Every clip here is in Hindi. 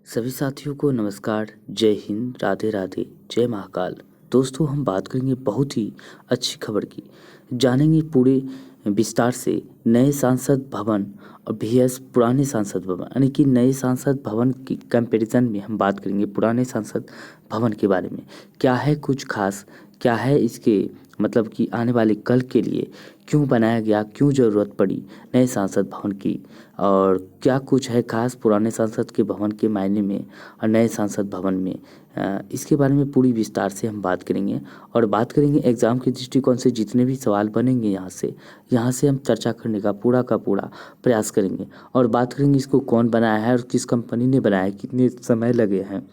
सभी साथियों को नमस्कार। जय हिंद, राधे राधे, जय महाकाल। दोस्तों, हम बात करेंगे बहुत ही अच्छी खबर की। जानेंगे पूरे विस्तार से नए सांसद भवन और VS पुराने सांसद भवन, यानी कि नए सांसद भवन की कंपैरिजन में हम बात करेंगे पुराने सांसद भवन के बारे में। क्या है कुछ खास, क्या है इसके मतलब कि आने वाले कल के लिए क्यों बनाया गया, क्यों ज़रूरत पड़ी नए सांसद भवन की, और क्या कुछ है खास पुराने सांसद के भवन के मायने में और नए सांसद भवन में। इसके बारे में पूरी विस्तार से हम बात करेंगे और बात करेंगे एग्ज़ाम के दृष्टिकोण से जितने भी सवाल बनेंगे यहाँ से हम चर्चा करने का पूरा प्रयास करेंगे और बात करेंगे इसको कौन बनाया है और किस कंपनी ने बनाया है, कितने समय लगे हैं।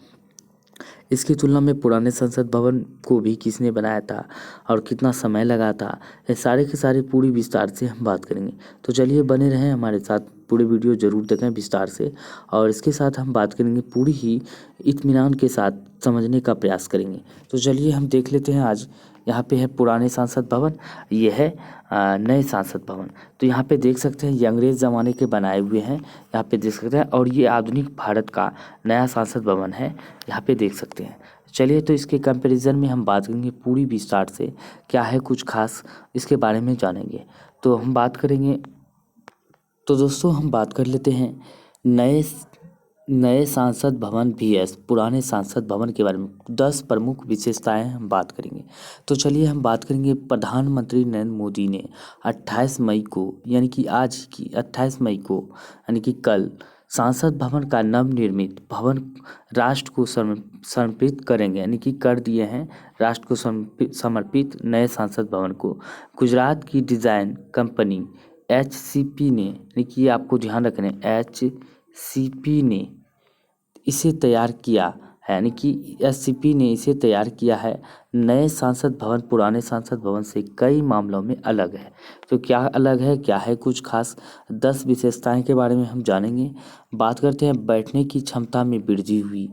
इसकी तुलना में पुराने संसद भवन को भी किसने बनाया था और कितना समय लगा था, ये सारे के सारे पूरी विस्तार से हम बात करेंगे। तो चलिए बने रहें हमारे साथ, पूरे वीडियो ज़रूर देखें विस्तार से और इसके साथ हम बात करेंगे पूरी ही इत्मीनान के साथ समझने का प्रयास करेंगे। तो चलिए हम देख लेते हैं। आज यहाँ पे है पुराने संसद भवन, ये है नए संसद भवन। तो यहाँ पे देख सकते हैं ये अंग्रेज़ ज़माने के बनाए हुए हैं, यहाँ पे देख सकते हैं, और ये आधुनिक भारत का नया संसद भवन है, यहाँ पे देख सकते हैं। चलिए तो इसके कंपैरिजन में हम बात करेंगे पूरी विस्तार से, क्या है कुछ खास इसके बारे में जानेंगे। तो हम बात करेंगे, तो दोस्तों हम बात कर लेते हैं नए नए सांसद भवन VS पुराने सांसद भवन के बारे में। 10 प्रमुख विशेषताएं हम बात करेंगे। तो चलिए हम बात करेंगे। प्रधानमंत्री नरेंद्र मोदी ने 28 मई को, यानी कि आज की 28 मई को, यानी कि कल, सांसद भवन का नवनिर्मित भवन राष्ट्र को समर्पित करेंगे, यानी कि कर दिए हैं राष्ट्र को समर्पित नए सांसद भवन को। गुजरात की डिज़ाइन कंपनी HCP ने, यानी कि आपको ध्यान रखना है, HCP ने इसे तैयार किया है, यानी कि HCP ने इसे तैयार किया है। नए सांसद भवन पुराने सांसद भवन से कई मामलों में अलग है। तो क्या अलग है, क्या है कुछ खास, 10 विशेषताएं के बारे में हम जानेंगे। बात करते हैं बैठने की क्षमता में वृद्धि हुई।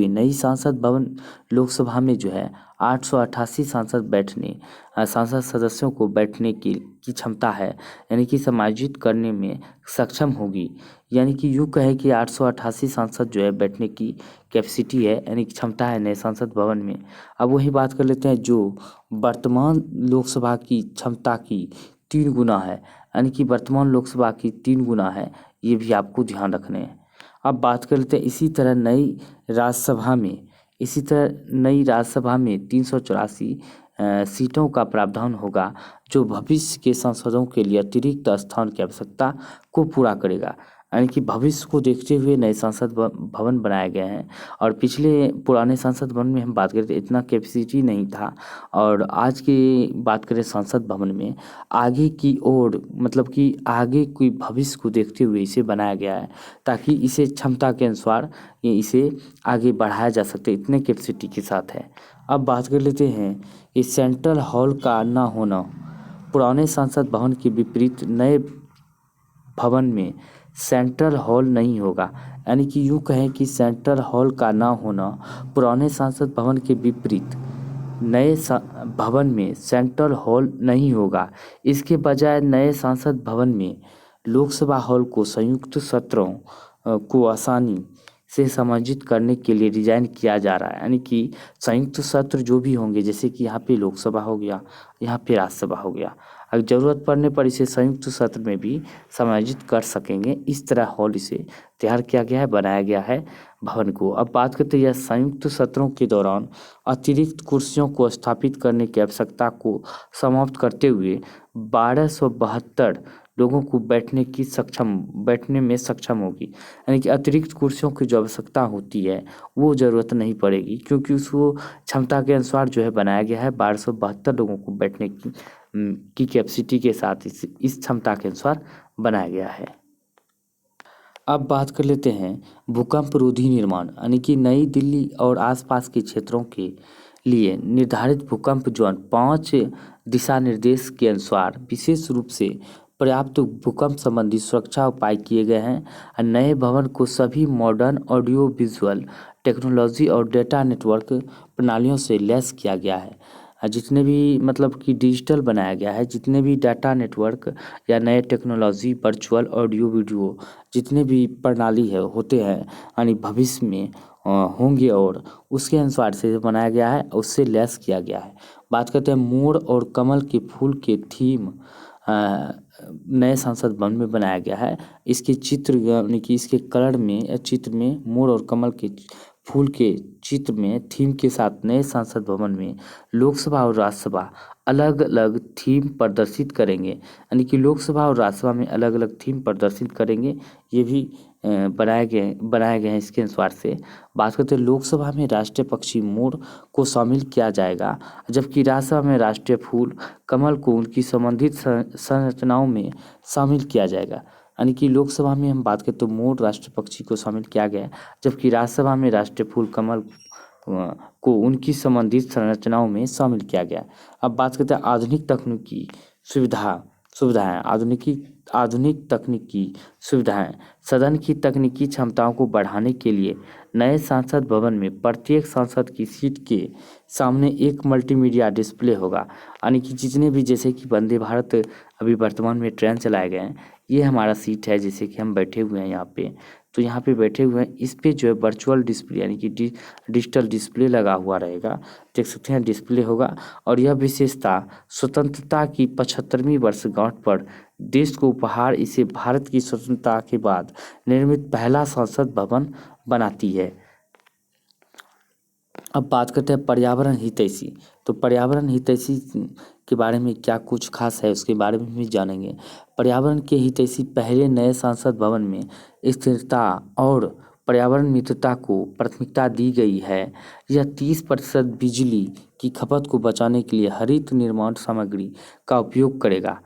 नई सांसद भवन लोकसभा में जो है 888 सांसद सदस्यों को बैठने की क्षमता है, यानी कि समायोजित करने में सक्षम होगी। यानी कि यूँ कहे कि 888 सांसद जो है बैठने की कैपेसिटी है, यानी कि क्षमता है नए संसद भवन में। अब वही बात कर लेते हैं जो वर्तमान लोकसभा की क्षमता की 3 गुना है, यानी कि वर्तमान लोकसभा की 3 गुना है, ये भी आपको ध्यान रखने हैं। अब बात कर लेते हैं इसी तरह नई राज्यसभा में 384 सीटों का प्रावधान होगा, जो भविष्य के सांसदों के लिए अतिरिक्त स्थान की आवश्यकता को पूरा करेगा। यानी कि भविष्य को देखते हुए नए संसद भवन बनाए गए हैं और पिछले पुराने संसद भवन में हम बात करें तो इतना कैपेसिटी नहीं था, और आज की बात करें संसद भवन में आगे की ओर, मतलब कि आगे कोई भविष्य को देखते हुए इसे बनाया गया है, ताकि इसे क्षमता के अनुसार इसे आगे बढ़ाया जा सकते, इतने कैपेसिटी के साथ है। अब बात कर लेते हैं इस सेंट्रल हॉल का ना होना। पुराने संसद भवन के विपरीत नए भवन में सेंट्रल हॉल नहीं होगा, यानी कि यूँ कहें कि सेंट्रल हॉल का ना होना पुराने संसद भवन के विपरीत नए भवन में सेंट्रल हॉल नहीं होगा। इसके बजाय नए संसद भवन में लोकसभा हॉल को संयुक्त सत्रों को आसानी से समायोजित करने के लिए डिजाइन किया जा रहा है, यानी कि संयुक्त सत्र जो भी होंगे, जैसे कि यहाँ पे लोकसभा हो गया, यहाँ पे राज्यसभा हो गया, अगर ज़रूरत पड़ने पर इसे संयुक्त सत्र में भी समायोजित कर सकेंगे। इस तरह हॉल इसे तैयार किया गया है, बनाया गया है भवन को। अब बात करते हैं यह संयुक्त सत्रों के दौरान अतिरिक्त कुर्सियों को स्थापित करने की आवश्यकता को समाप्त करते हुए 1272 लोगों को बैठने में सक्षम होगी, यानी कि अतिरिक्त कुर्सियों की जो आवश्यकता होती है वो ज़रूरत नहीं पड़ेगी, क्योंकि उसको क्षमता के अनुसार जो है बनाया गया है। 1272 लोगों को बैठने की कैपेसिटी के साथ इस क्षमता के अनुसार बनाया गया है। अब बात कर लेते हैं भूकंप रोधी निर्माण, यानी कि नई दिल्ली और आसपास के क्षेत्रों के लिए निर्धारित भूकंप जोन 5 दिशा निर्देश के अनुसार विशेष रूप से पर्याप्त भूकंप संबंधी सुरक्षा उपाय किए गए हैं। और नए भवन को सभी मॉडर्न ऑडियो विजुअल टेक्नोलॉजी और डेटा नेटवर्क प्रणालियों से लैस किया गया है। जितने भी मतलब कि डिजिटल बनाया गया है, जितने भी डाटा नेटवर्क या नए टेक्नोलॉजी, वर्चुअल ऑडियो वीडियो जितने भी प्रणाली है होते हैं यानी भविष्य में होंगे, और उसके अनुसार से बनाया गया है, उससे लैस किया गया है। बात करते हैं मोर और कमल के फूल के थीम नए संसद भवन में बनाया गया है। इसके चित्र यानी कि इसके कलर में या चित्र में मोर और कमल के फूल के चित्र में थीम के साथ नए संसद भवन में लोकसभा और राज्यसभा अलग अलग थीम प्रदर्शित करेंगे, यानी कि लोकसभा और राज्यसभा में अलग अलग थीम प्रदर्शित करेंगे। ये भी बनाए गए हैं इसके अनुसार से। बात करते हैं लोकसभा में राष्ट्रीय पक्षी मोर को शामिल किया जाएगा, जबकि राज्यसभा में राष्ट्रीय फूल कमल को उनकी संबंधित संरचनाओं में शामिल किया जाएगा। यानी कि लोकसभा में हम बात करें तो मोर राष्ट्रीय पक्षी को शामिल किया गया है, जबकि राज्यसभा में राष्ट्रीय फूल कमल को उनकी संबंधित संरचनाओं में शामिल किया गया। अब बात करते हैं आधुनिक तकनीकी सुविधाएं आधुनिक तकनीकी सुविधाएं सदन की तकनीकी क्षमताओं को बढ़ाने के लिए नए संसद भवन में प्रत्येक सांसद की सीट के सामने एक मल्टीमीडिया डिस्प्ले होगा। यानी कि जितने भी जैसे कि वंदे भारत अभी वर्तमान में ट्रेन चलाए गए हैं, ये हमारा सीट है जैसे कि हम बैठे हुए हैं यहाँ पे, तो यहाँ पे बैठे हुए हैं, इस पे जो है वर्चुअल डिस्प्ले यानी कि डिजिटल डिस्प्ले लगा हुआ रहेगा, देख सकते हैं डिस्प्ले होगा। और यह विशेषता स्वतंत्रता की 75वीं वर्षगांठ पर देश को उपहार इसे भारत की स्वतंत्रता के बाद निर्मित पहला संसद भवन बनाती है। अब बात करते हैं पर्यावरण हितैषी। तो पर्यावरण हितैषी के बारे में क्या कुछ खास है उसके बारे में भी जानेंगे। पर्यावरण के हितैषी पहले नए संसद भवन में स्थिरता और पर्यावरण मित्रता को प्राथमिकता दी गई है। यह 30% बिजली की खपत को बचाने के लिए हरित निर्माण सामग्री का उपयोग करेगा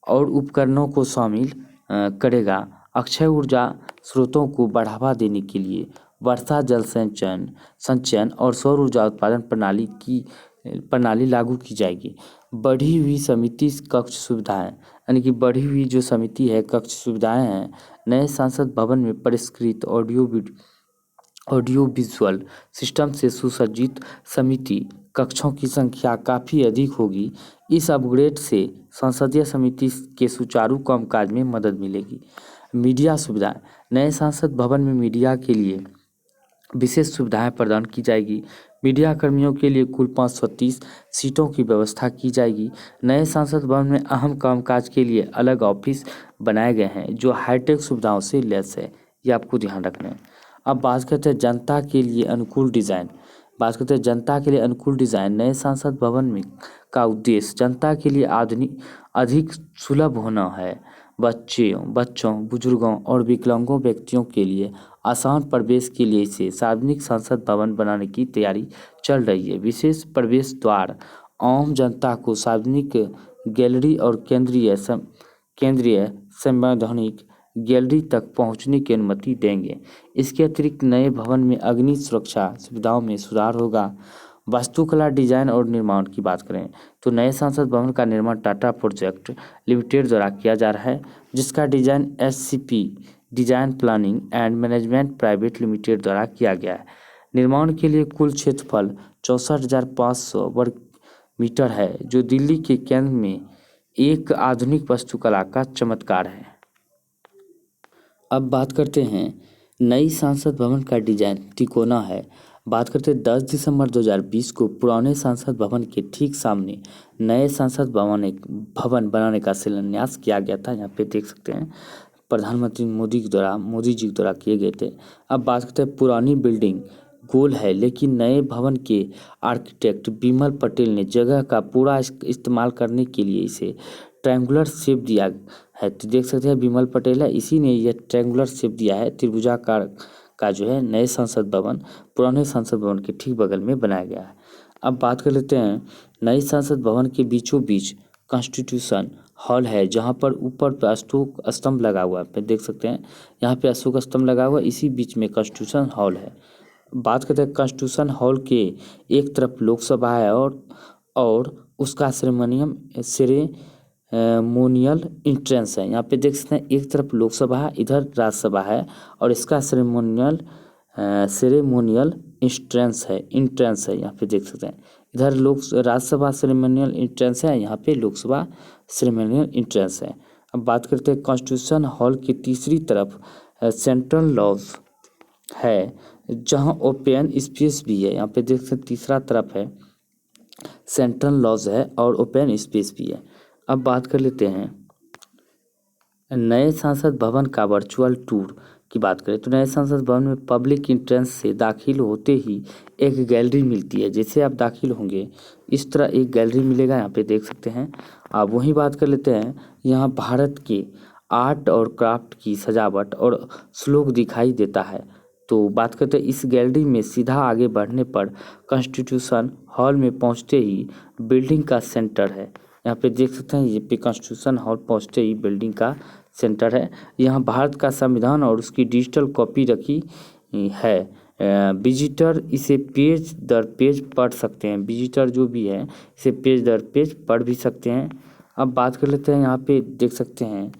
और उपकरणों को शामिल करेगा। अक्षय ऊर्जा स्रोतों को बढ़ावा देने के लिए वर्षा जल संचयन और सौर ऊर्जा उत्पादन प्रणाली लागू की जाएगी। बढ़ी हुई समिति कक्ष सुविधाएं यानी कि बढ़ी हुई जो समिति है कक्ष सुविधाएं हैं, नए संसद भवन में परिष्कृत ऑडियो विजुअल सिस्टम से सुसज्जित समिति कक्षों की संख्या काफ़ी अधिक होगी। इस अपग्रेड से संसदीय समिति के सुचारू कामकाज में मदद मिलेगी। मीडिया सुविधाएं नए संसद भवन में मीडिया के लिए विशेष सुविधाएं प्रदान की जाएगी। मीडिया कर्मियों के लिए कुल 530 सीटों की व्यवस्था की जाएगी। नए संसद भवन में अहम कामकाज के लिए अलग ऑफिस बनाए गए हैं जो हाईटेक सुविधाओं से लैस है, ये आपको ध्यान रखना है। अब बात करते हैं जनता के लिए अनुकूल डिज़ाइन। जनता के लिए अनुकूल डिज़ाइन नए संसद भवन में का उद्देश्य जनता के लिए अधिक सुलभ होना है। बच्चों, बुजुर्गों और विकलांगों व्यक्तियों के लिए आसान प्रवेश के लिए इसे सार्वजनिक संसद भवन बनाने की तैयारी चल रही है। विशेष प्रवेश द्वार आम जनता को सार्वजनिक गैलरी और केंद्रीय संवैधानिक गैलरी तक पहुंचने की अनुमति देंगे। इसके अतिरिक्त नए भवन में अग्नि सुरक्षा सुविधाओं में सुधार होगा। वास्तुकला डिजाइन और निर्माण की बात करें तो नए संसद भवन का निर्माण टाटा प्रोजेक्ट लिमिटेड द्वारा किया जा रहा है, जिसका design SCP design planning and management private limited द्वारा किया गया है। निर्माण के लिए कुल क्षेत्रफल 64,500 वर्ग मीटर है, जो दिल्ली के केंद्र में एक आधुनिक वास्तुकला का चमत्कार है। अब बात करते हैं नई संसद भवन का डिजाइन तिकोना है। बात करते हैं 10 दिसंबर 2020 को पुराने संसद भवन के ठीक सामने नए संसद भवन बनाने का शिलान्यास किया गया था। यहाँ पे देख सकते हैं प्रधानमंत्री मोदी जी द्वारा किए गए थे। अब बात करते हैं पुरानी बिल्डिंग गोल है, लेकिन नए भवन के आर्किटेक्ट बिमल पटेल ने जगह का पूरा इस्तेमाल करने के लिए इसे ट्रायंगुलर शेप दिया है। तो देख सकते हैं बिमल पटेल है, इसी ने यह ट्रायंगुलर शेप दिया है। त्रिभुजाकार का जो है नए संसद भवन पुराने संसद भवन के ठीक बगल में बनाया गया है। अब बात कर लेते हैं नए संसद भवन के बीचों बीच कॉन्स्टिट्यूशन हॉल है, जहां पर ऊपर पे अशोक स्तंभ लगा हुआ है। देख सकते हैं यहाँ पे अशोक स्तंभ लगा हुआ है, इसी बीच में कॉन्स्टिट्यूशन हॉल है। बात करते हैं कॉन्स्टिट्यूशन हॉल के एक तरफ लोकसभा है और उसका सेरेमोनियल इंट्रेंस है। यहाँ पे देख सकते हैं एक तरफ लोकसभा है, इधर राज्यसभा है और इसका सेरेमोनियल सेरेमोनियल इंट्रेंस है, यहाँ पे देख सकते हैं। इधर लोक राज्यसभा सेरेमोनियल इंट्रेंस है, यहाँ पे लोकसभा सेरेमोनियल इंट्रेंस है। अब बात करते हैं कॉन्स्टिट्यूशन हॉल की तीसरी तरफ सेंट्रल लॉज है, जहाँ ओपन स्पेस भी है। यहाँ पे देख सकते हैं तीसरा तरफ है सेंट्रल लॉज है और ओपन स्पेस भी है। अब बात कर लेते हैं नए संसद भवन का वर्चुअल टूर की बात करें तो नए संसद भवन में पब्लिक इंट्रेंस से दाखिल होते ही एक गैलरी मिलती है। जैसे आप दाखिल होंगे इस तरह एक गैलरी मिलेगा, यहाँ पे देख सकते हैं। अब वहीं बात कर लेते हैं, यहाँ भारत के आर्ट और क्राफ्ट की सजावट और श्लोक दिखाई देता है। तो बात करते हैं इस गैलरी में सीधा आगे बढ़ने पर कॉन्स्टिट्यूशन हॉल में पहुंचते ही बिल्डिंग का सेंटर है। यहाँ पे देख सकते हैं ये पे कॉन्स्टिट्यूशन हॉल पहुंचते ही बिल्डिंग का सेंटर है। यहाँ भारत का संविधान और उसकी डिजिटल कॉपी रखी है। विजिटर इसे पेज दर पेज पढ़ सकते हैं। विजिटर जो भी है इसे पेज दर पेज पढ़ भी सकते हैं। अब बात कर लेते हैं, यहाँ पे देख सकते हैं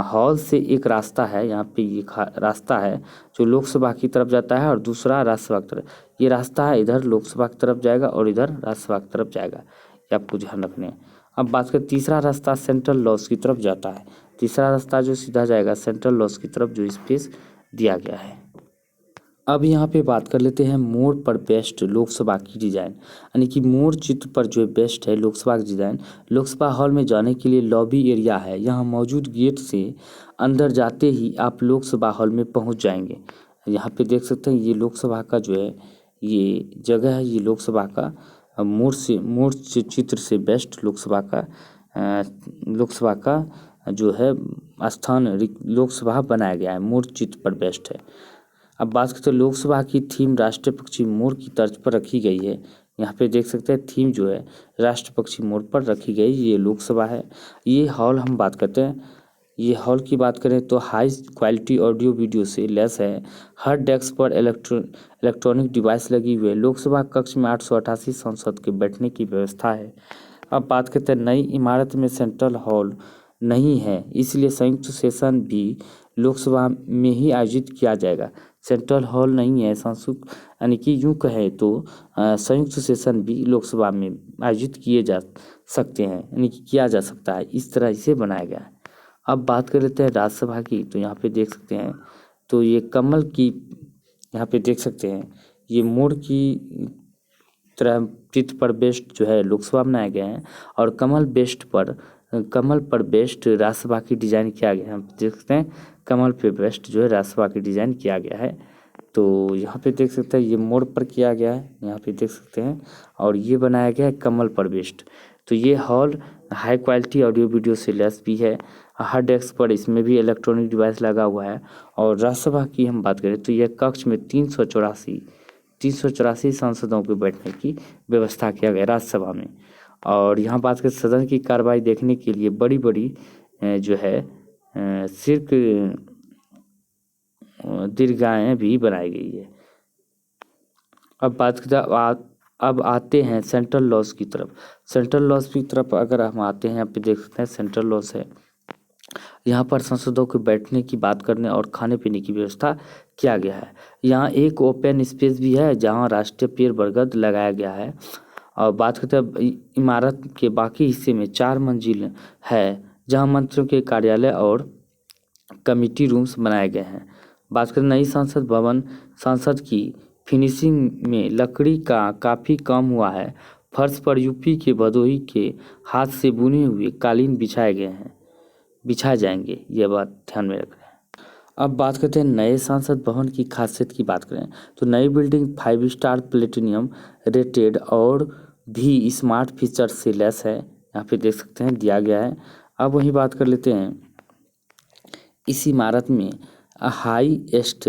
हॉल से एक रास्ता है। यहाँ पे ये रास्ता है जो लोकसभा की तरफ जाता है और दूसरा राज्यसभा की तरफ। ये रास्ता है इधर लोकसभा की तरफ जाएगा और इधर राज्यसभा की तरफ जाएगा, ये आपको ध्यान रखने हैं। अब बात करें तीसरा रास्ता सेंट्रल लॉज की तरफ जाता है। तीसरा रास्ता जो सीधा जाएगा सेंट्रल लॉज की तरफ जो स्पेस दिया गया है। अब यहाँ पे बात कर लेते हैं मोड़ पर बेस्ट लोकसभा की डिज़ाइन, यानी कि मोड़ चित्र पर जो बेस्ट है लोकसभा की डिज़ाइन। लोकसभा हॉल में जाने के लिए लॉबी एरिया है। यहाँ मौजूद गेट से अंदर जाते ही आप लोकसभा हॉल में पहुँच जाएंगे। यहाँ पे देख सकते हैं ये लोकसभा का जो है ये जगह है, ये लोकसभा का मोड़ से चित्र से बेस्ट लोकसभा का जो है स्थान लोकसभा बनाया गया है, मोड़ चित्र पर बेस्ट है। अब बात करते हैं लोकसभा की थीम राष्ट्रीय पक्षी मोर की तर्ज पर रखी गई है। यहाँ पे देख सकते हैं थीम जो है राष्ट्रीय पक्षी मोर पर रखी गई, ये लोकसभा है। ये हॉल हम बात करते हैं, ये हॉल की बात करें तो हाई क्वालिटी ऑडियो वीडियो से लेस है। हर डेस्क पर इलेक्ट्रॉनिक डिवाइस लगी हुई है। लोकसभा कक्ष में 888 सांसद के बैठने की व्यवस्था है। अब बात करते हैं नई इमारत में सेंट्रल हॉल नहीं है, इसलिए संयुक्त सेशन भी लोकसभा में ही आयोजित किया जाएगा। सेंट्रल हॉल नहीं है यानी कि यूँ कहे तो संयुक्त सेशन भी लोकसभा में आयोजित किए जा सकते हैं, यानी कि किया जा सकता है। इस तरह इसे बनाया गया है। अब बात कर लेते हैं राज्यसभा की, तो यहाँ पे देख सकते हैं तो ये कमल की, यहाँ पे देख सकते हैं ये मोड़ की तरह चित्र पर बेस्ट जो है लोकसभा बनाया गया है और कमल पर बेस्ट राज्यसभा की डिज़ाइन किया गया है। हम देख सकते हैं कमल पे बेस्ट जो है राज्यसभा की डिज़ाइन किया गया है। तो यहाँ पे देख सकते हैं ये मोड़ पर किया गया है, यहाँ पे देख सकते हैं, और ये बनाया गया है कमल पर बेस्ट। तो ये hall high quality audio video से लेस भी है। हर डेस्क पर इसमें भी इलेक्ट्रॉनिक डिवाइस लगा हुआ है। और राज्यसभा की हम बात करें तो यह कक्ष में 384 सांसदों के बैठने की व्यवस्था किया गया राज्यसभा में। और यहाँ बात करें सदन की कार्रवाई देखने के लिए बड़ी बड़ी जो है सिर्फ दीर्घाएं भी बनाई गई है। अब आते हैं सेंट्रल लॉज की तरफ। सेंट्रल लॉज की तरफ अगर हम आते हैं, यहाँ पे देख सकते हैं सेंट्रल लॉज है। यहाँ पर सांसदों के बैठने की बात करने और खाने पीने की व्यवस्था किया गया है। यहाँ एक ओपन स्पेस भी है जहाँ राष्ट्रीय पेड़ बरगद लगाया गया है। और बात करते हैं इमारत के बाकी हिस्से में 4 मंजिल है जहाँ मंत्रियों के कार्यालय और कमिटी रूम्स बनाए गए हैं। बात करें नई संसद की फिनिशिंग में लकड़ी का काफ़ी कम हुआ है। फर्श पर यूपी के भदोही के हाथ से बुने हुए कालीन बिछाए जाएंगे, ये बात ध्यान में रख रहे हैं। अब बात करते हैं नए संसद भवन की खासियत की बात करें तो नई बिल्डिंग 5 स्टार प्लेटिनियम रेटेड और भी स्मार्ट फीचर से लेस है। यहाँ पे देख सकते हैं दिया गया है। अब वही बात कर लेते हैं, इस इमारत में हाईएस्ट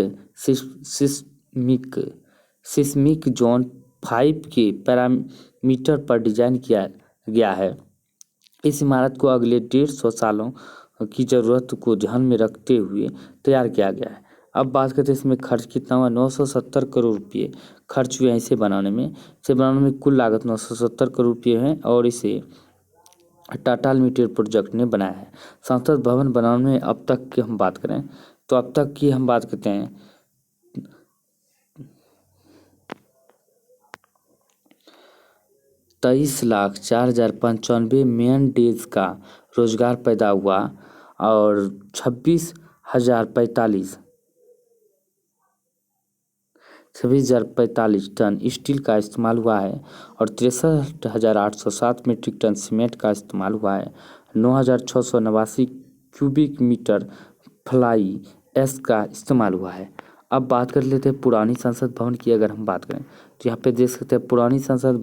सिस्मिक जोन 5 के पैरामीटर पर डिजाइन किया गया है। इस इमारत को अगले 150 सालों की ज़रूरत को ध्यान में रखते हुए तैयार किया गया है। अब बात करते हैं इसमें खर्च कितना हुआ। 970 करोड़ रुपये खर्च हुए हैं इसे बनाने में। कुल लागत 970 करोड़ रुपये है और इसे टाटा लिमिटेड प्रोजेक्ट ने बनाया है। संसद भवन बनाने में अब तक की हम बात करें तो अब तक की हम बात करते हैं 23,04,95 मेन डेज का रोजगार पैदा हुआ और 26,045 टन स्टील का इस्तेमाल हुआ है और 63,807 मीट्रिक टन सीमेंट का इस्तेमाल हुआ है। 9,689 क्यूबिक मीटर फ्लाई ऐश का इस्तेमाल हुआ है। अब बात कर लेते हैं पुरानी संसद भवन की। अगर हम बात करें तो यहाँ पे देख सकते हैं पुरानी संसद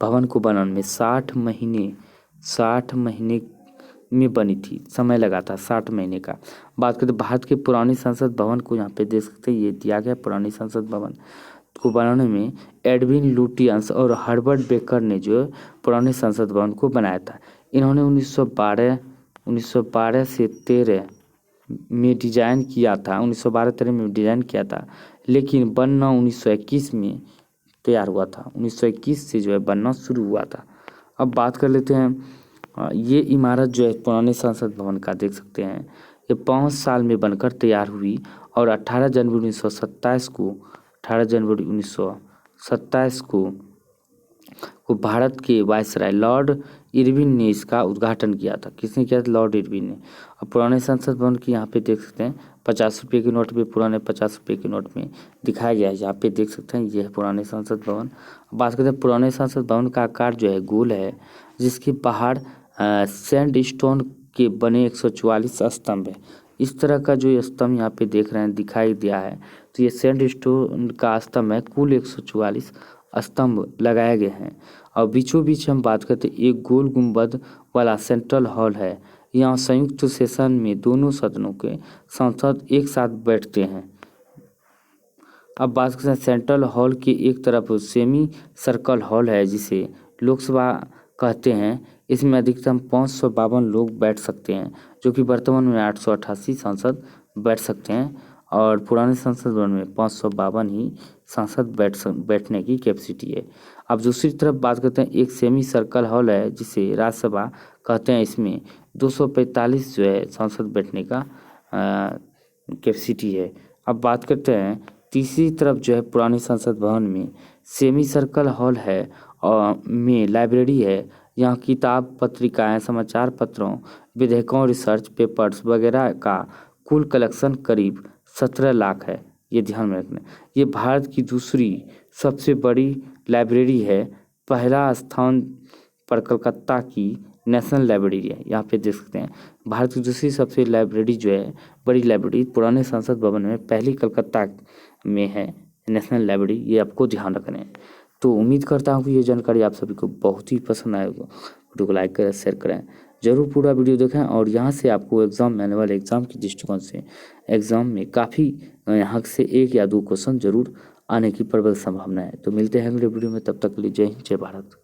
भवन को बनाने में 60 महीने में बनी थी, समय लगा था 60 महीने का। बात करते भारत के पुरानी संसद भवन को, यहाँ पे देख सकते हैं ये दिया गया पुरानी संसद भवन को बनाने में एडविन लुटियंस और हर्बर्ट बेकर ने जो पुराने संसद भवन को बनाया था। इन्होंने 1912 से 13 में डिजाइन किया था, 1912-13 में डिजाइन किया था, लेकिन बनना 1921 में तैयार हुआ था। 1921 से जो है बनना शुरू हुआ था। अब बात कर लेते हैं ये इमारत जो है पुराने संसद भवन का, देख सकते हैं ये 5 साल में बनकर तैयार हुई और 18 जनवरी 1927 को भारत के वायसराय लॉर्ड इरविन ने इसका उद्घाटन किया था। किसने किया था? लॉर्ड इरविन ने। अब पुराने संसद भवन की यहाँ पे देख सकते हैं 50 रुपये के नोट में, पुराने 50 रुपये के नोट में दिखाया गया है। यहाँ पे देख सकते हैं यह है पुराने संसद भवन। बात करते हैं पुराने संसद भवन का आकार जो है गोल है, जिसके बाहर सैंडस्टोन के बने 144 स्तंभ है। इस तरह का जो स्तंभ यहाँ पे देख रहे हैं दिखाई दिया है, तो ये सैंडस्टोन का स्तंभ है। कुल 144 स्तंभ लगाए गए हैं और बीचों बीच हम बात करते हैं एक गोल गुंबद वाला सेंट्रल हॉल है। यहाँ संयुक्त सेशन में दोनों सदनों के सांसद एक साथ बैठते हैं। अब बात करते हैं सेंट्रल हॉल के एक तरफ सेमी सर्कल हॉल है, जिसे लोकसभा कहते हैं। इसमें अधिकतम 552 लोग बैठ सकते हैं, जो कि वर्तमान में 888 सांसद बैठ सकते हैं और पुराने संसद भवन में 552 ही सांसद बैठने की कैपेसिटी है। अब दूसरी तरफ बात करते हैं एक सेमी सर्कल हॉल है, जिसे राज्यसभा कहते हैं। इसमें 245 जो है सांसद बैठने का कैपेसिटी है। अब बात करते हैं तीसरी तरफ जो है पुराने संसद भवन में सेमी सर्कल हॉल है और में लाइब्रेरी है। यहाँ किताब, पत्रिकाएं, समाचार पत्रों, विधेयकों, रिसर्च पेपर्स वगैरह का कुल कलेक्शन करीब 17 लाख है। ये ध्यान में रखना। ये भारत की दूसरी सबसे बड़ी लाइब्रेरी है। पहला स्थान पर कलकत्ता की नेशनल लाइब्रेरी है। यहाँ पे देख सकते हैं भारत की दूसरी सबसे लाइब्रेरी जो है बड़ी लाइब्रेरी पुराने संसद भवन में पहली कलकत्ता में है नेशनल लाइब्रेरी। ये आपको ध्यान रखना है। तो उम्मीद करता हूँ कि ये जानकारी आप सभी को बहुत ही पसंद आएगा। वीडियो को लाइक करें, शेयर करें, जरूर पूरा वीडियो देखें और यहाँ से आपको एग्जाम में आने वाले एग्जाम के दृष्टिकोण से एग्जाम में काफ़ी यहाँ से 1 या 2 क्वेश्चन जरूर आने की प्रबल संभावना है। तो मिलते हैं अगले वीडियो में, तब तक के लिए जय हिंद, जय भारत।